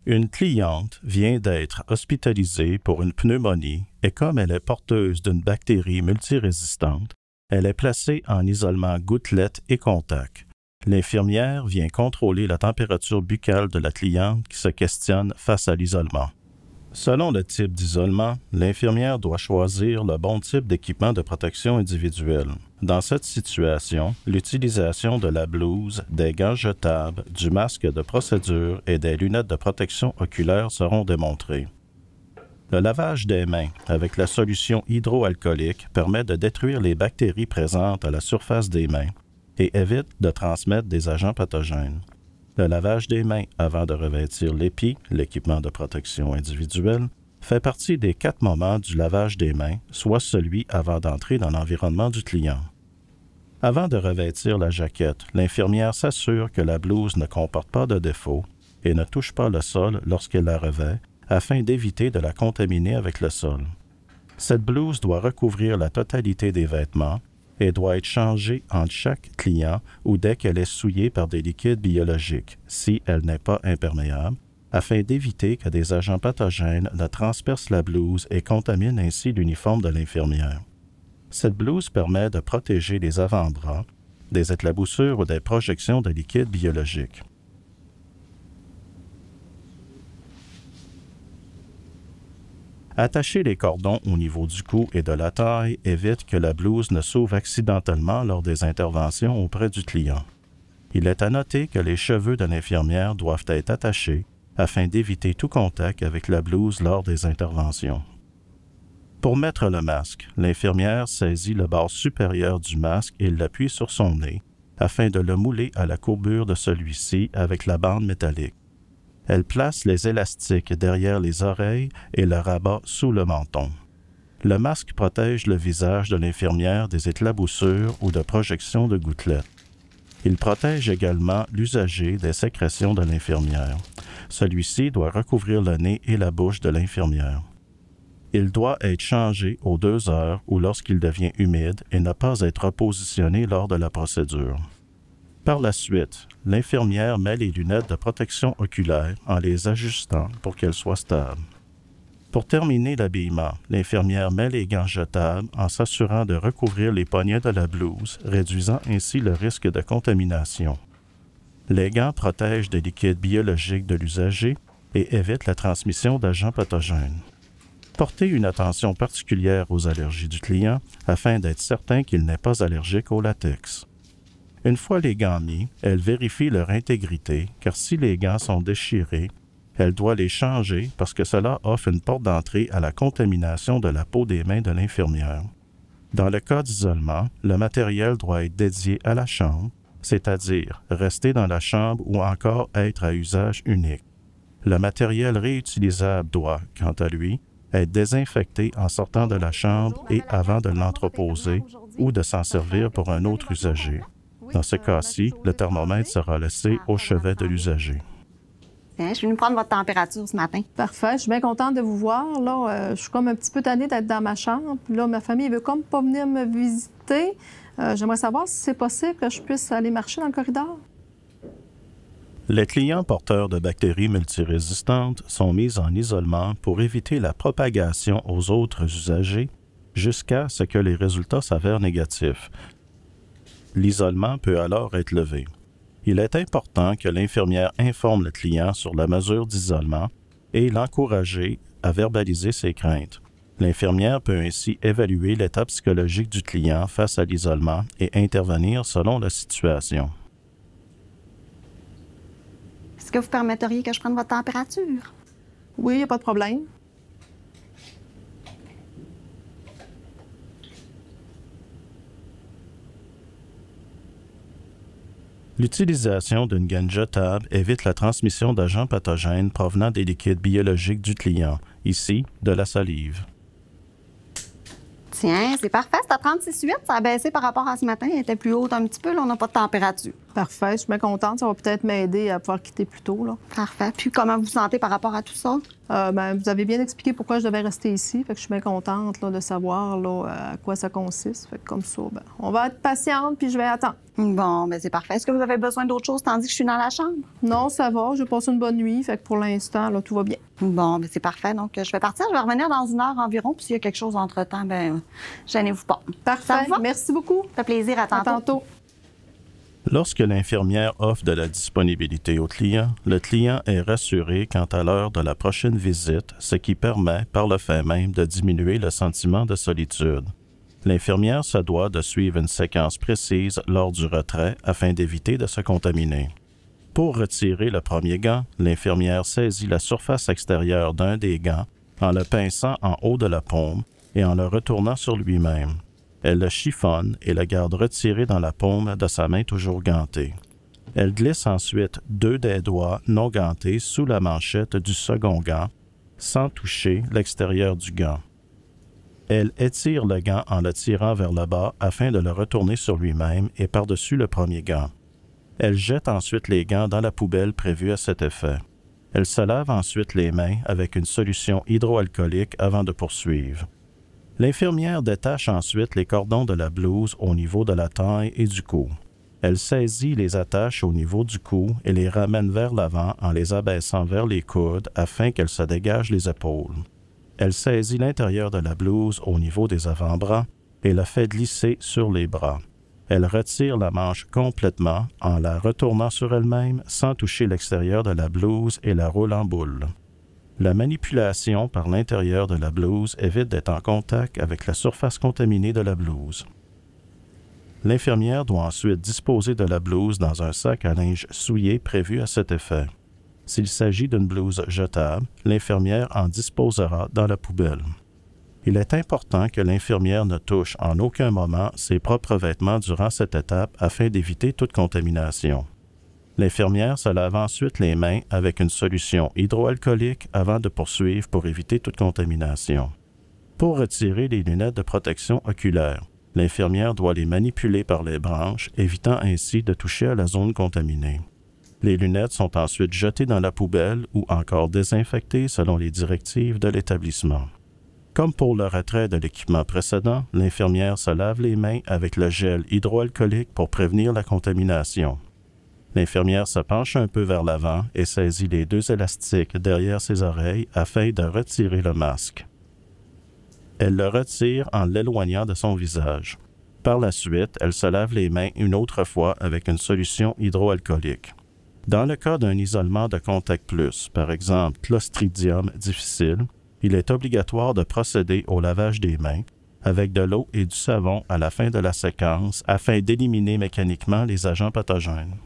Une cliente vient d'être hospitalisée pour une pneumonie et comme elle est porteuse d'une bactérie multirésistante, elle est placée en isolement gouttelette et contact. L'infirmière vient contrôler la température buccale de la cliente qui se questionne face à l'isolement. Selon le type d'isolement, l'infirmière doit choisir le bon type d'équipement de protection individuelle. Dans cette situation, l'utilisation de la blouse, des gants jetables, du masque de procédure et des lunettes de protection oculaire seront démontrées. Le lavage des mains avec la solution hydroalcoolique permet de détruire les bactéries présentes à la surface des mains et évite de transmettre des agents pathogènes. Le lavage des mains avant de revêtir l'épi, l'équipement de protection individuelle, fait partie des 4 moments du lavage des mains, soit celui avant d'entrer dans l'environnement du client. Avant de revêtir la jaquette, l'infirmière s'assure que la blouse ne comporte pas de défauts et ne touche pas le sol lorsqu'elle la revêt, afin d'éviter de la contaminer avec le sol. Cette blouse doit recouvrir la totalité des vêtements et doit être changée entre chaque client ou dès qu'elle est souillée par des liquides biologiques, si elle n'est pas imperméable, afin d'éviter que des agents pathogènes ne transpercent la blouse et contaminent ainsi l'uniforme de l'infirmière. Cette blouse permet de protéger les avant-bras des éclaboussures ou des projections de liquides biologiques. Attacher les cordons au niveau du cou et de la taille évite que la blouse ne s'ouvre accidentellement lors des interventions auprès du client. Il est à noter que les cheveux de l'infirmière doivent être attachés afin d'éviter tout contact avec la blouse lors des interventions. Pour mettre le masque, l'infirmière saisit le bord supérieur du masque et l'appuie sur son nez afin de le mouler à la courbure de celui-ci avec la bande métallique. Elle place les élastiques derrière les oreilles et le rabat sous le menton. Le masque protège le visage de l'infirmière des éclaboussures ou de projections de gouttelettes. Il protège également l'usager des sécrétions de l'infirmière. Celui-ci doit recouvrir le nez et la bouche de l'infirmière. Il doit être changé aux 2 heures ou lorsqu'il devient humide et ne pas être repositionné lors de la procédure. Par la suite, l'infirmière met les lunettes de protection oculaire en les ajustant pour qu'elles soient stables. Pour terminer l'habillement, l'infirmière met les gants jetables en s'assurant de recouvrir les poignets de la blouse, réduisant ainsi le risque de contamination. Les gants protègent des liquides biologiques de l'usager et évitent la transmission d'agents pathogènes. Portez une attention particulière aux allergies du client afin d'être certain qu'il n'est pas allergique au latex. Une fois les gants mis, elle vérifie leur intégrité, car si les gants sont déchirés, elle doit les changer parce que cela offre une porte d'entrée à la contamination de la peau des mains de l'infirmière. Dans le cas d'isolement, le matériel doit être dédié à la chambre, c'est-à-dire rester dans la chambre ou encore être à usage unique. Le matériel réutilisable doit, quant à lui, être désinfecté en sortant de la chambre et avant de l'entreposer ou de s'en servir pour un autre usager. Dans ce cas-ci, le thermomètre sera laissé au chevet de l'usager. Je suis venue prendre votre température ce matin. Parfait. Je suis bien contente de vous voir. Là, je suis comme un petit peu tannée d'être dans ma chambre. Puis là, ma famille ne veut comme pas venir me visiter. J'aimerais savoir si c'est possible que je puisse aller marcher dans le corridor. Les clients porteurs de bactéries multirésistantes sont mis en isolement pour éviter la propagation aux autres usagers jusqu'à ce que les résultats s'avèrent négatifs. L'isolement peut alors être levé. Il est important que l'infirmière informe le client sur la mesure d'isolement et l'encourager à verbaliser ses craintes. L'infirmière peut ainsi évaluer l'état psychologique du client face à l'isolement et intervenir selon la situation. Est-ce que vous permetteriez que je prenne votre température? Oui, il n'y a pas de problème. L'utilisation d'une gaine jetable évite la transmission d'agents pathogènes provenant des liquides biologiques du client, ici de la salive. Tiens, c'est parfait, c'est à 36,8, ça a baissé par rapport à ce matin, elle était plus haute un petit peu, là on n'a pas de température. Parfait, je suis bien contente. Ça va peut-être m'aider à pouvoir quitter plus tôt, là. Parfait. Puis comment vous vous sentez par rapport à tout ça? Vous avez bien expliqué pourquoi je devais rester ici. Fait que je suis bien contente là, de savoir là, à quoi ça consiste. Fait que comme ça, on va être patiente puis je vais attendre. Bon, c'est parfait. Est-ce que vous avez besoin d'autre chose tandis que je suis dans la chambre? Non, ça va. J'ai passé une bonne nuit. Fait que pour l'instant, là, tout va bien. Bon, c'est parfait. Donc, je vais partir. Je vais revenir dans 1 heure environ. Puis s'il y a quelque chose entre-temps, gênez-vous pas. Parfait. Ça vous va? Merci beaucoup. Ça fait plaisir. À tantôt. À tantôt. Lorsque l'infirmière offre de la disponibilité au client, le client est rassuré quant à l'heure de la prochaine visite, ce qui permet, par le fait même, de diminuer le sentiment de solitude. L'infirmière se doit de suivre une séquence précise lors du retrait afin d'éviter de se contaminer. Pour retirer le premier gant, l'infirmière saisit la surface extérieure d'un des gants en le pinçant en haut de la paume et en le retournant sur lui-même. Elle le chiffonne et le garde retiré dans la paume de sa main toujours gantée. Elle glisse ensuite 2 des doigts non gantés sous la manchette du second gant, sans toucher l'extérieur du gant. Elle étire le gant en le tirant vers le bas afin de le retourner sur lui-même et par-dessus le premier gant. Elle jette ensuite les gants dans la poubelle prévue à cet effet. Elle se lave ensuite les mains avec une solution hydroalcoolique avant de poursuivre. L'infirmière détache ensuite les cordons de la blouse au niveau de la taille et du cou. Elle saisit les attaches au niveau du cou et les ramène vers l'avant en les abaissant vers les coudes afin qu'elles se dégagent les épaules. Elle saisit l'intérieur de la blouse au niveau des avant-bras et le fait glisser sur les bras. Elle retire la manche complètement en la retournant sur elle-même sans toucher l'extérieur de la blouse et la roule en boule. La manipulation par l'intérieur de la blouse évite d'être en contact avec la surface contaminée de la blouse. L'infirmière doit ensuite disposer de la blouse dans un sac à linge souillé prévu à cet effet. S'il s'agit d'une blouse jetable, l'infirmière en disposera dans la poubelle. Il est important que l'infirmière ne touche en aucun moment ses propres vêtements durant cette étape afin d'éviter toute contamination. L'infirmière se lave ensuite les mains avec une solution hydroalcoolique avant de poursuivre pour éviter toute contamination. Pour retirer les lunettes de protection oculaire, l'infirmière doit les manipuler par les branches, évitant ainsi de toucher à la zone contaminée. Les lunettes sont ensuite jetées dans la poubelle ou encore désinfectées selon les directives de l'établissement. Comme pour le retrait de l'équipement précédent, l'infirmière se lave les mains avec le gel hydroalcoolique pour prévenir la contamination. L'infirmière se penche un peu vers l'avant et saisit les 2 élastiques derrière ses oreilles afin de retirer le masque. Elle le retire en l'éloignant de son visage. Par la suite, elle se lave les mains une autre fois avec une solution hydroalcoolique. Dans le cas d'un isolement de contact plus, par exemple Clostridium difficile, il est obligatoire de procéder au lavage des mains avec de l'eau et du savon à la fin de la séquence afin d'éliminer mécaniquement les agents pathogènes.